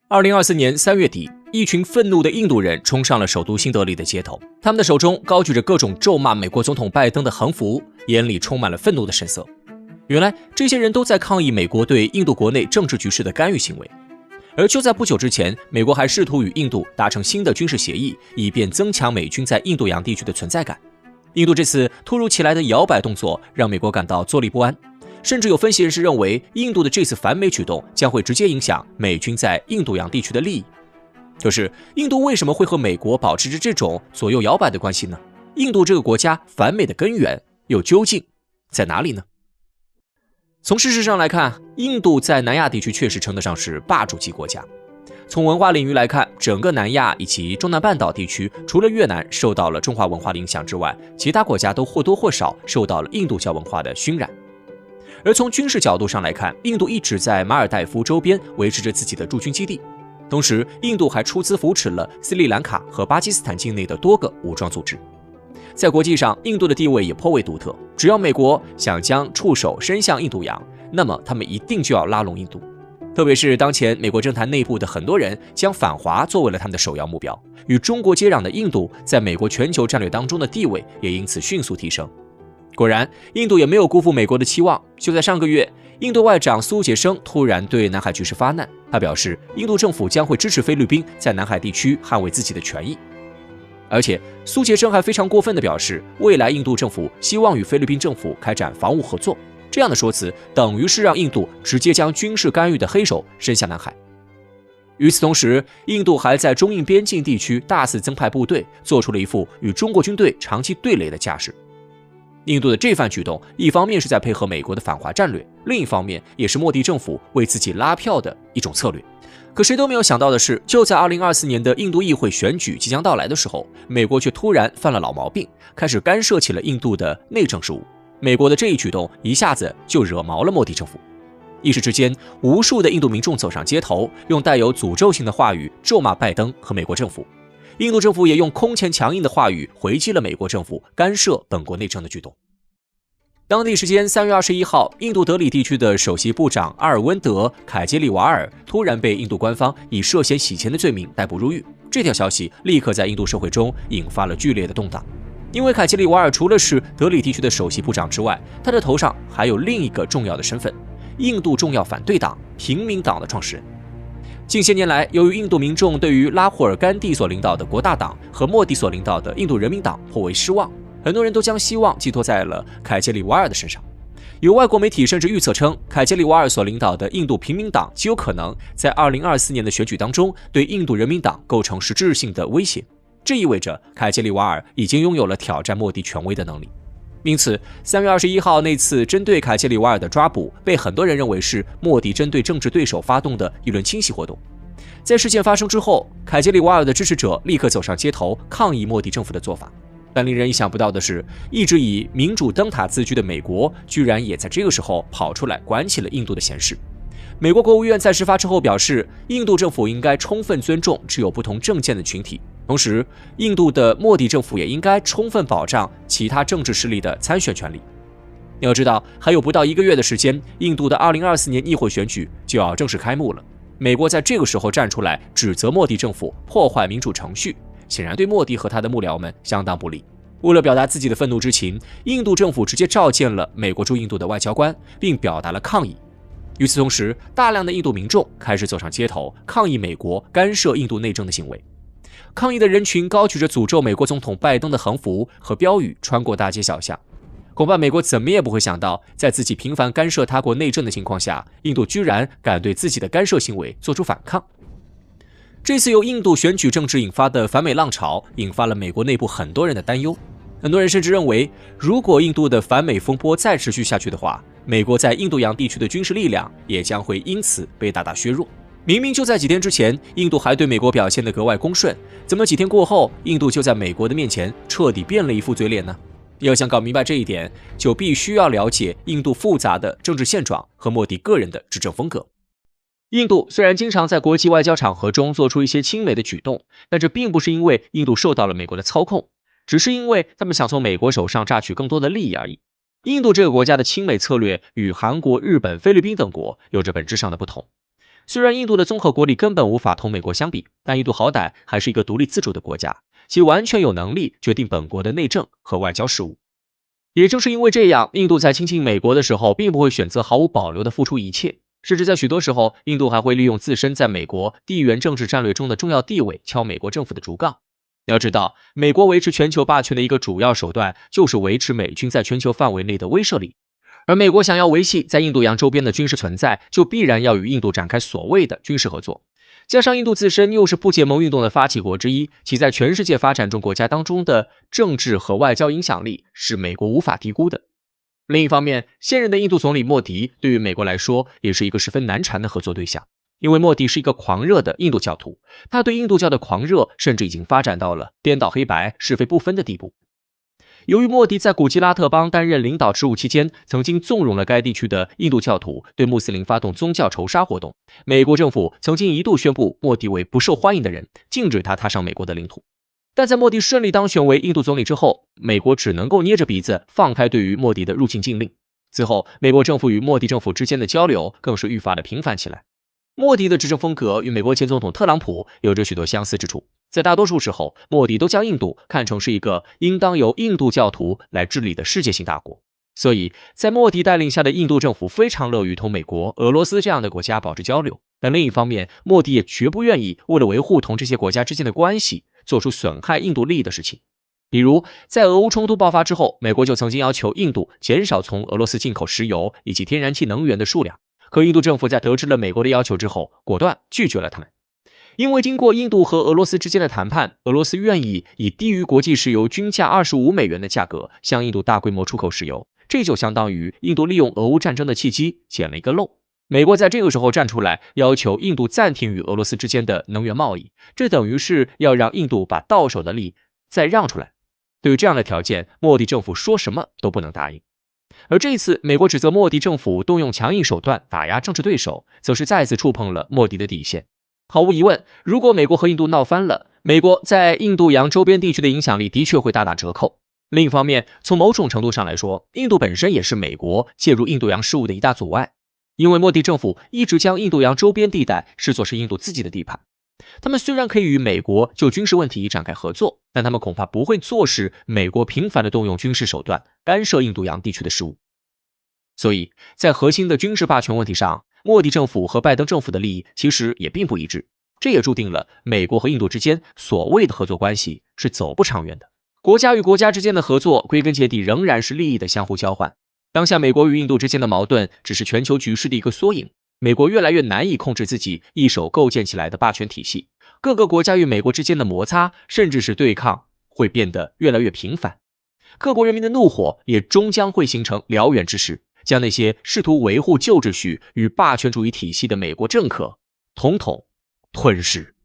2024年3月底，一群愤怒的印度人冲上了首都新德里的街头，他们的手中高举着各种咒骂美国总统拜登的横幅，眼里充满了愤怒的神色。原来，这些人都在抗议美国对印度国内政治局势的干预行为。而就在不久之前，美国还试图与印度达成新的军事协议，以便增强美军在印度洋地区的存在感。印度这次突如其来的摇摆动作让美国感到坐立不安，甚至有分析人士认为，印度的这次反美举动将会直接影响美军在印度洋地区的利益。可是，印度为什么会和美国保持着这种左右摇摆的关系呢？印度这个国家反美的根源又究竟在哪里呢？从事实上来看，印度在南亚地区确实称得上是霸主级国家。从文化领域来看，整个南亚以及中南半岛地区，除了越南受到了中华文化的影响之外，其他国家都或多或少受到了印度教文化的熏染。而从军事角度上来看，印度一直在马尔代夫周边维持着自己的驻军基地，同时印度还出资扶持了斯里兰卡和巴基斯坦境内的多个武装组织。在国际上，印度的地位也颇为独特，只要美国想将触手伸向印度洋，那么他们一定就要拉拢印度。特别是当前美国政坛内部的很多人将反华作为了他们的首要目标，与中国接壤的印度在美国全球战略当中的地位也因此迅速提升。果然，印度也没有辜负美国的期望。就在上个月，印度外长苏杰生突然对南海局势发难，他表示，印度政府将会支持菲律宾在南海地区捍卫自己的权益。而且，苏杰生还非常过分地表示，未来印度政府希望与菲律宾政府开展防务合作。这样的说辞等于是让印度直接将军事干预的黑手伸向南海。与此同时，印度还在中印边境地区大肆增派部队，做出了一副与中国军队长期对垒的架势。印度的这番举动，一方面是在配合美国的反华战略，另一方面也是莫迪政府为自己拉票的一种策略。可谁都没有想到的是，就在2024年的印度议会选举即将到来的时候，美国却突然犯了老毛病，开始干涉起了印度的内政事务。美国的这一举动一下子就惹毛了莫迪政府。一时之间，无数的印度民众走上街头，用带有诅咒性的话语咒骂拜登和美国政府。印度政府也用空前强硬的话语回击了美国政府干涉本国内政的举动。当地时间3月21号，印度德里地区的首席部长阿尔温德·凯杰里瓦尔突然被印度官方以涉嫌洗钱的罪名逮捕入狱。这条消息立刻在印度社会中引发了剧烈的动荡，因为凯杰里瓦尔除了是德里地区的首席部长之外，他的头上还有另一个重要的身份——印度重要反对党平民党的创始人。近些年来，由于印度民众对于拉霍尔甘地所领导的国大党和莫迪所领导的印度人民党颇为失望，很多人都将希望寄托在了凯杰里瓦尔的身上。有外国媒体甚至预测称，凯杰里瓦尔所领导的印度平民党极有可能在2024年的选举当中对印度人民党构成实质性的威胁。这意味着凯杰里瓦尔已经拥有了挑战莫迪权威的能力。因此，3月21号那次针对凯杰里瓦尔的抓捕，被很多人认为是莫迪针对政治对手发动的一轮清洗活动。在事件发生之后，凯杰里瓦尔的支持者立刻走上街头抗议莫迪政府的做法。但令人意想不到的是，一直以民主灯塔自居的美国，居然也在这个时候跑出来管起了印度的闲事。美国国务院在事发之后表示，印度政府应该充分尊重持有不同政见的群体，同时，印度的莫迪政府也应该充分保障其他政治势力的参选权利。要知道，还有不到1个月的时间，印度的2024年议会选举就要正式开幕了。美国在这个时候站出来指责莫迪政府破坏民主程序，显然对莫迪和他的幕僚们相当不利。为了表达自己的愤怒之情，印度政府直接召见了美国驻印度的外交官，并表达了抗议。与此同时，大量的印度民众开始走上街头，抗议美国干涉印度内政的行为。抗议的人群高举着诅咒美国总统拜登的横幅和标语穿过大街小巷。恐怕美国怎么也不会想到，在自己频繁干涉他国内政的情况下，印度居然敢对自己的干涉行为做出反抗。这次由印度选举政治引发的反美浪潮，引发了美国内部很多人的担忧。很多人甚至认为，如果印度的反美风波再持续下去的话，美国在印度洋地区的军事力量也将会因此被大大削弱。明明就在几天之前，印度还对美国表现得格外恭顺，怎么几天过后，印度就在美国的面前彻底变了一副嘴脸呢？要想搞明白这一点，就必须要了解印度复杂的政治现状和莫迪个人的执政风格。印度虽然经常在国际外交场合中做出一些亲美的举动，但这并不是因为印度受到了美国的操控，只是因为他们想从美国手上榨取更多的利益而已。印度这个国家的亲美策略与韩国、日本、菲律宾等国有着本质上的不同。虽然印度的综合国力根本无法同美国相比，但印度好歹还是一个独立自主的国家，其完全有能力决定本国的内政和外交事务。也正是因为这样，印度在亲近美国的时候，并不会选择毫无保留地付出一切，甚至在许多时候，印度还会利用自身在美国地缘政治战略中的重要地位，敲美国政府的竹杠。要知道，美国维持全球霸权的一个主要手段，就是维持美军在全球范围内的威慑力。而美国想要维系在印度洋周边的军事存在，就必然要与印度展开所谓的军事合作。加上印度自身又是不结盟运动的发起国之一，其在全世界发展中国家当中的政治和外交影响力是美国无法低估的。另一方面，现任的印度总理莫迪对于美国来说也是一个十分难缠的合作对象，因为莫迪是一个狂热的印度教徒，他对印度教的狂热甚至已经发展到了颠倒黑白、是非不分的地步。由于莫迪在古吉拉特邦担任领导职务期间，曾经纵容了该地区的印度教徒对穆斯林发动宗教仇杀活动，美国政府曾经一度宣布莫迪为不受欢迎的人，禁止他踏上美国的领土。但在莫迪顺利当选为印度总理之后，美国只能够捏着鼻子放开对于莫迪的入境禁令。此后，美国政府与莫迪政府之间的交流更是愈发的频繁起来。莫迪的执政风格与美国前总统特朗普有着许多相似之处，在大多数时候，莫迪都将印度看成是一个应当由印度教徒来治理的世界性大国。所以，在莫迪带领下的印度政府非常乐于同美国、俄罗斯这样的国家保持交流，但另一方面，莫迪也绝不愿意为了维护同这些国家之间的关系，做出损害印度利益的事情。比如，在俄乌冲突爆发之后，美国就曾经要求印度减少从俄罗斯进口石油以及天然气能源的数量。可印度政府在得知了美国的要求之后，果断拒绝了他们。因为经过印度和俄罗斯之间的谈判，俄罗斯愿意以低于国际石油均价$25的价格向印度大规模出口石油，这就相当于印度利用俄乌战争的契机捡了一个漏。美国在这个时候站出来，要求印度暂停与俄罗斯之间的能源贸易，这等于是要让印度把到手的利再让出来。对于这样的条件，莫迪政府说什么都不能答应。而这一次，美国指责莫迪政府动用强硬手段打压政治对手，则是再次触碰了莫迪的底线。毫无疑问，如果美国和印度闹翻了，美国在印度洋周边地区的影响力的确会大打折扣。另一方面，从某种程度上来说，印度本身也是美国介入印度洋事务的一大阻碍，因为莫迪政府一直将印度洋周边地带视作是印度自己的地盘。他们虽然可以与美国就军事问题展开合作，但他们恐怕不会坐视美国频繁地动用军事手段干涉印度洋地区的事务。所以，在核心的军事霸权问题上，莫迪政府和拜登政府的利益其实也并不一致，这也注定了美国和印度之间所谓的合作关系是走不长远的。国家与国家之间的合作，归根结底仍然是利益的相互交换。当下美国与印度之间的矛盾只是全球局势的一个缩影，美国越来越难以控制自己一手构建起来的霸权体系，各个国家与美国之间的摩擦甚至是对抗会变得越来越频繁，各国人民的怒火也终将会形成燎原之势，将那些试图维护旧秩序与霸权主义体系的美国政客统统吞噬。